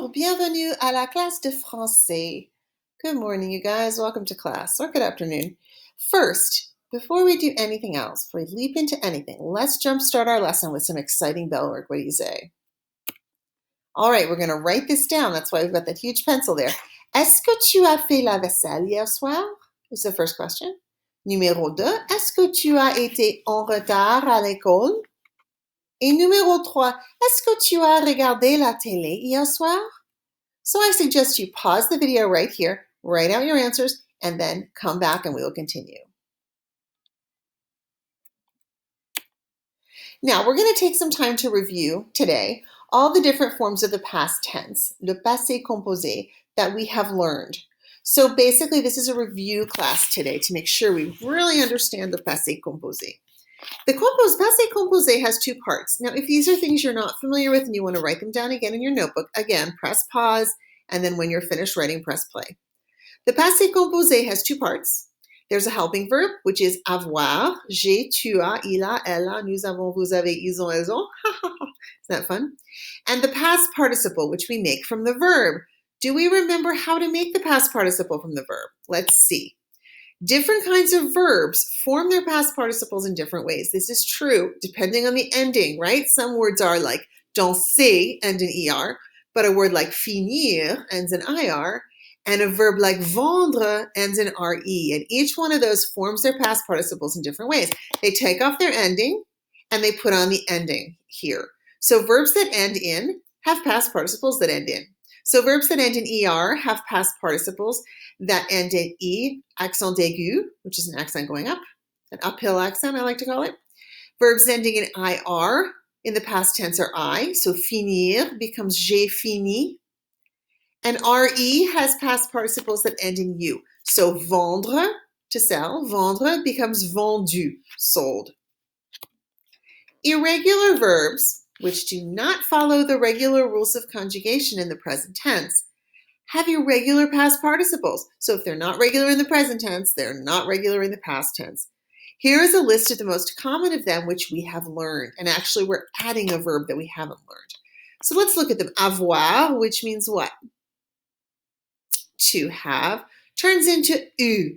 Bonjour, bienvenue à la classe de français. Good morning, you guys. Welcome to class, or good afternoon. First, before we do anything else, before we leap into anything, let's jumpstart our lesson with some exciting bell work. What do you say? All right, we're going to write this down. That's why we've got that huge pencil there. Est-ce que tu as fait la vaisselle hier soir? Is the first question. Numéro 2, est-ce que tu as été en retard à l'école? Et numéro 3, est-ce que tu as regardé la télé hier soir? So I suggest you pause the video right here, write out your answers, and then come back and we will continue. Now, we're going to take some time to review today all the different forms of the past tense, le passé composé, that we have learned. So basically, this is a review class today to make sure we really understand the passé composé. The passé composé has two parts. Now, if these are things you're not familiar with and you want to write them down again in your notebook, again, press pause, and then when you're finished writing, press play. The passé composé has two parts. There's a helping verb, which is avoir, j'ai, tu as, il a, elle a, nous avons, vous avez, ils ont, elles ont. Isn't that fun? And the past participle, which we make from the verb. Do we remember how to make the past participle from the verb? Let's see. Different kinds of verbs form their past participles in different ways. This is true depending on the ending, right? Some words are like danser, end in er, but a word like finir ends in ir, and a verb like vendre ends in re. And each one of those forms their past participles in different ways. They take off their ending and they put on the ending here. So verbs that end in have past participles that end in. So verbs that end in er have past participles that end in e, accent aigu, which is an accent going up, an uphill accent, I like to call it. Verbs ending in ir in the past tense are I, so finir becomes j'ai fini. And re has past participles that end in u. So vendre, to sell, vendre becomes vendu, sold. Irregular verbs, which do not follow the regular rules of conjugation in the present tense, have irregular past participles. So if they're not regular in the present tense, they're not regular in the past tense. Here is a list of the most common of them which we have learned. And actually, we're adding a verb that we haven't learned. So let's look at them. Avoir, which means what? To have, turns into eu.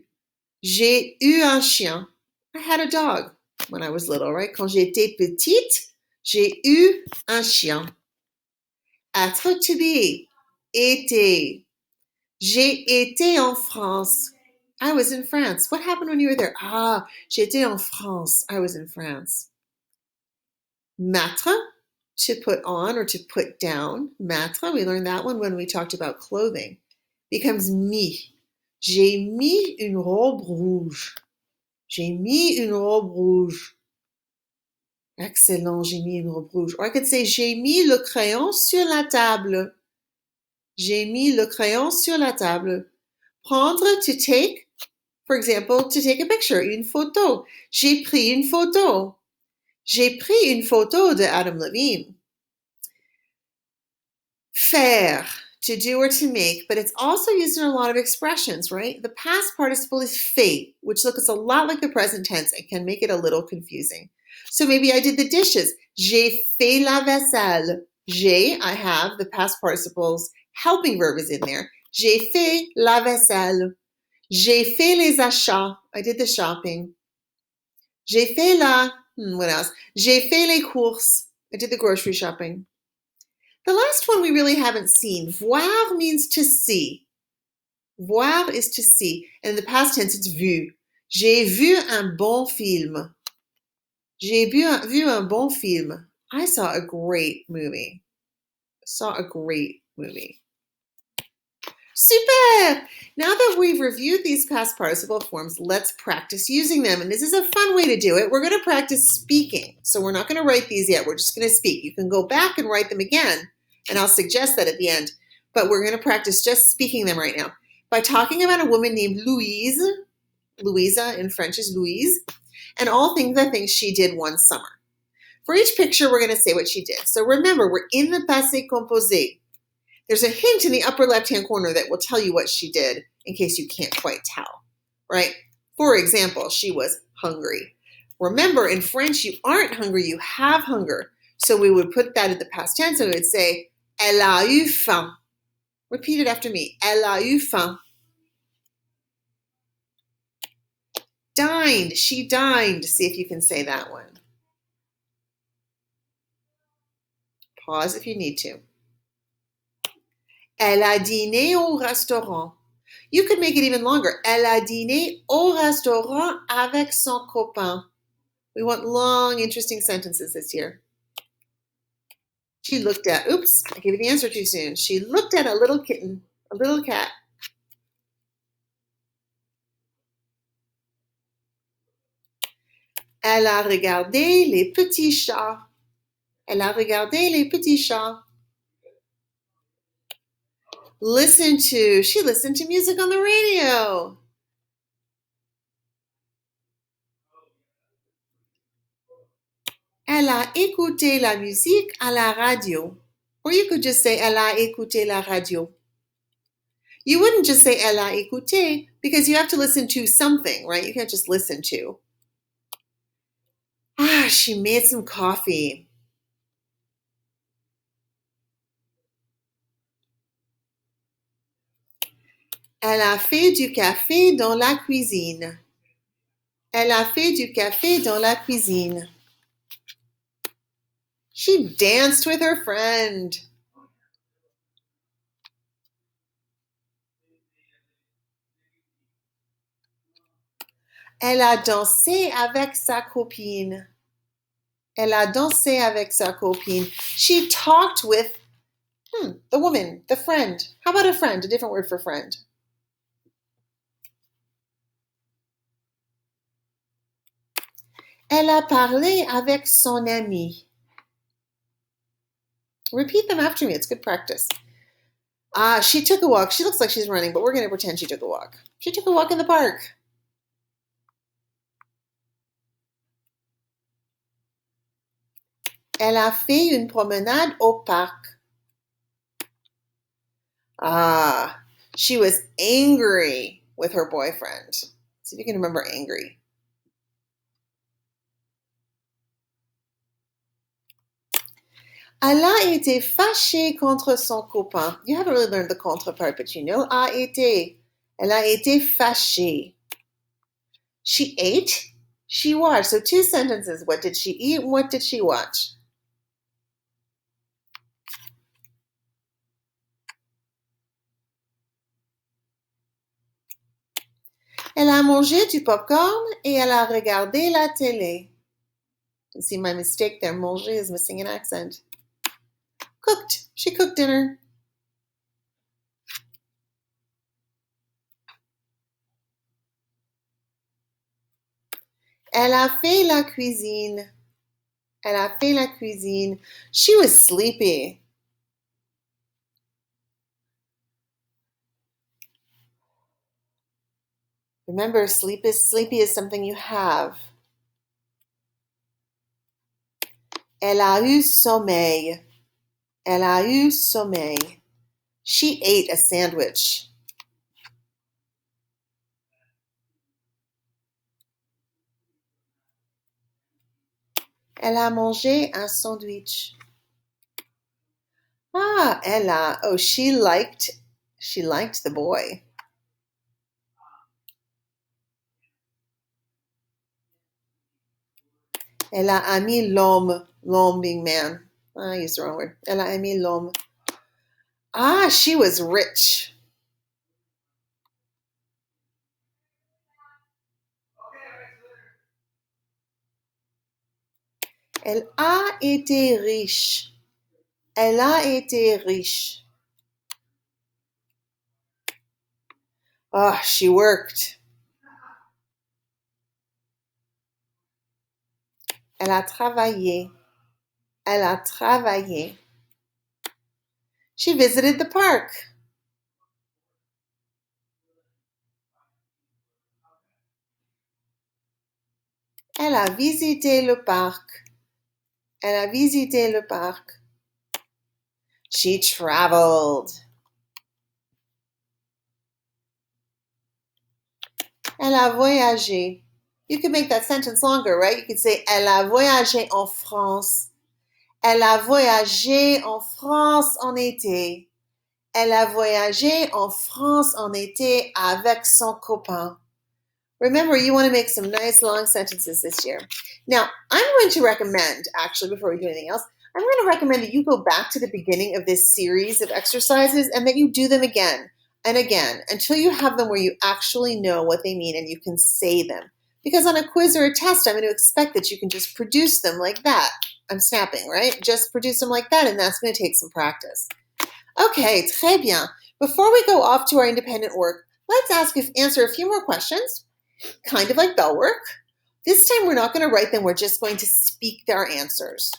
J'ai eu un chien. I had a dog when I was little, right? Quand j'étais petite, j'ai eu un chien. Être, to be. Été. J'ai été en France. I was in France. What happened when you were there? Ah, j'étais en France. I was in France. Mettre, to put on or to put down. Mettre, we learned that one when we talked about clothing. Becomes mis. J'ai mis une robe rouge. J'ai mis une robe rouge. Excellent, j'ai mis une robe rouge. Or I could say, j'ai mis le crayon sur la table. J'ai mis le crayon sur la table. Prendre, to take. For example, to take a picture, une photo. J'ai pris une photo. J'ai pris une photo de Adam Levine. Faire, to do or to make, but it's also used in a lot of expressions, right? The past participle is fait, which looks a lot like the present tense and can make it a little confusing. So maybe I did the dishes. J'ai fait la vaisselle. J'ai, I have, the past participles helping verb is in there. J'ai fait la vaisselle. J'ai fait les achats. I did the shopping. J'ai fait what else? J'ai fait les courses. I did the grocery shopping. The last one we really haven't seen. Voir means to see. Voir is to see. And in the past tense, it's vu. J'ai vu un bon film. J'ai vu un bon film. I saw a great movie. Super! Now that we've reviewed these past participle forms, let's practice using them. And this is a fun way to do it. We're going to practice speaking. So we're not going to write these yet. We're just going to speak. You can go back and write them again, and I'll suggest that at the end. But we're going to practice just speaking them right now. By talking about a woman named Louise, Louisa in French is Louise, and all the things she did one summer. For each picture, we're going to say what she did. So remember, we're in the passé composé. There's a hint in the upper left-hand corner that will tell you what she did in case you can't quite tell, right? For example, she was hungry. Remember, in French, you aren't hungry, you have hunger. So we would put that in the past tense and we would say, elle a eu faim. Repeat it after me. Elle a eu faim. Dined. She dined. See if you can say that one. Pause if you need to. Elle a dîné au restaurant. You could make it even longer. Elle a dîné au restaurant avec son copain. We want long, interesting sentences this year. She looked at, oops, I gave you the answer too soon. She looked at a little kitten, a little cat. Elle a regardé les petits chats. Elle a regardé les petits chats. She listened to music on the radio. Elle a écouté la musique à la radio. Or you could just say, elle a écouté la radio. You wouldn't just say, elle a écouté, because you have to listen to something, right? You can't just listen to. She made some coffee. Elle a fait du café dans la cuisine. Elle a fait du café dans la cuisine. She danced with her friend. Elle a dansé avec sa copine. Elle a dansé avec sa copine. She talked with the woman, the friend. How about a friend? A different word for friend. Elle a parlé avec son ami. Repeat them after me. It's good practice. She took a walk. She looks like she's running, but we're going to pretend she took a walk. She took a walk in the park. Elle a fait une promenade au parc. She was angry with her boyfriend. See if you can remember angry. Elle a été fâchée contre son copain. You haven't really learned the contre part, but you know a été. Elle a été fâchée. She ate. She watched. So two sentences. What did she eat and what did she watch? Elle a mangé du popcorn et elle a regardé la télé. You see my mistake there. Manger is missing an accent. Cooked. She cooked dinner. Elle a fait la cuisine. Elle a fait la cuisine. She was sleepy. Remember, sleepy is something you have. Elle a eu sommeil. Elle a eu sommeil. She ate a sandwich. Elle a mangé un sandwich. Elle a. Oh, she liked the boy. Elle a aimé l'homme. L'homme being man. I used the wrong word. Elle a aimé l'homme. She was rich. Elle a été riche. Elle a été riche. She worked. Elle a travaillé. Elle a travaillé. She visited the park. Elle a visité le parc. Elle a visité le parc. She traveled. Elle a voyagé. You can make that sentence longer, right? You could say, elle a voyagé en France. Elle a voyagé en France en été. Elle a voyagé en France en été avec son copain. Remember, you want to make some nice long sentences this year. Now, I'm going to recommend, actually, before we do anything else, I'm going to recommend that you go back to the beginning of this series of exercises and that you do them again and again until you have them where you actually know what they mean and you can say them. Because on a quiz or a test, I'm going to expect that you can just produce them like that. I'm snapping, right? Just produce them like that, and that's going to take some practice. Okay, très bien. Before we go off to our independent work, let's answer a few more questions, kind of like bell work. This time we're not going to write them, we're just going to speak our answers.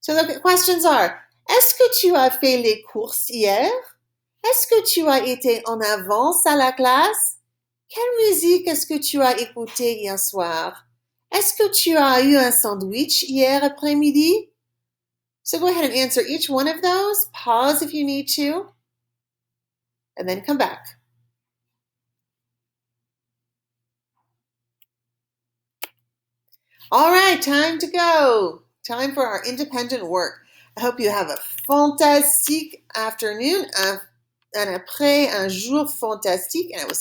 So the questions are, est-ce que tu as fait les courses hier? Est-ce que tu as été en avance à la classe? Quelle musique est-ce que tu as écouté hier soir? Est-ce que tu as eu un sandwich hier après-midi? So go ahead and answer each one of those. Pause if you need to, and then come back. All right, time to go. Time for our independent work. I hope you have a fantastique afternoon, and après un jour fantastique, and I will